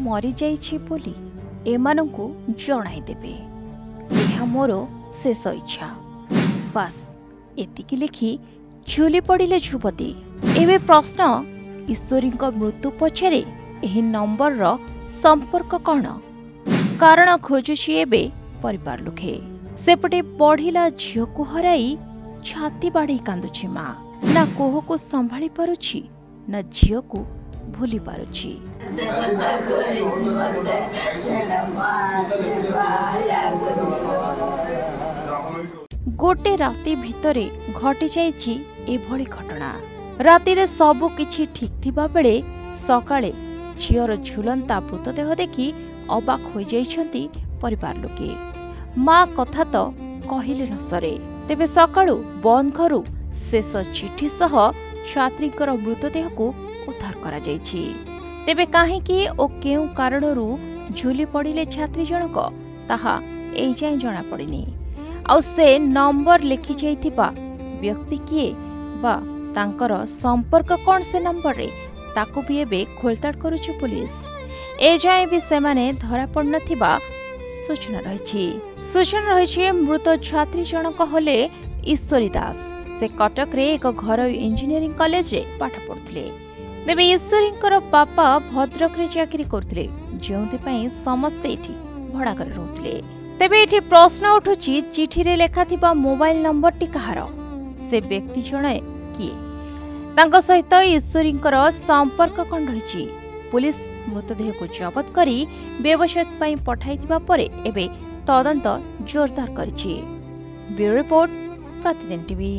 मरी जाइछि बोली एमानंकु जणाई देबे। यह मोर शेष इच्छा। बस एतिकी लिखि झुली पड़िले युवती। एबे प्रश्न, ईश्वरी मृत्यु पछरे एही नंबर रो संपर्क कौन? कारण खोजुछि एबे परिवार लोके। सेपटे पढ़िला झियो को हराई छाती बाड़ी कांदुछि माँ। ना कोह को संभाली पारुछि ना झियो को भूली पारुछि। गोटे राति भितरे घटी जाइछि एभली घटना। रातिरे सबु किछि ठीक थिबा बेले सकाळे झियर झुलंता मृतदेह देखि अबाक होई जाइछंती परिवार लोके। माँ कथा तो कहिले न सरे। तेबे सकाळु बंद घरु शेष चिठी सह छात्रीकर मृतदेह को उद्धार करा जाइछि। तेबे काहेकि ओ केउ कारणरू झुली पड़िले छात्री जनक ताहा एई जाय जणा पड़िनी। आ से नंबर लिखि जाइथिबा व्यक्ति किए बा तांकर संपर्क कोन से नंबर रे ताको भी एबे खोलताड़ करूछि पुलिस। ए जाय भी सेमाने धरा पड़नथिबा सूचना रही। मृत छात्री जनक हले ईश्वरी दास। से कटक रे एक घरोई इंजीनियरिंग कॉलेज रे पाठ पढ़ुथिले। तेबे ईश्वरींकर बापा भद्रक रे चाकरी करथिले, जेउथि पई समस्त एठी भड़ा करे रहउथिले। तेबे एठी प्रश्न उठुछि, चिठी रे लेखा थिबा मोबाइल नंबर टी कहार? से व्यक्ति जणे किए? तांको सहित ईश्वरींकर संपर्क कोन रहिछि? पुलिस मृतदेह को जबत करी व्यवसाय पई पठाइथिबा परे एबे तदंत जोरदार करिछि। ब्यूरो रिपोर्ट, प्रतिदिन टीवी।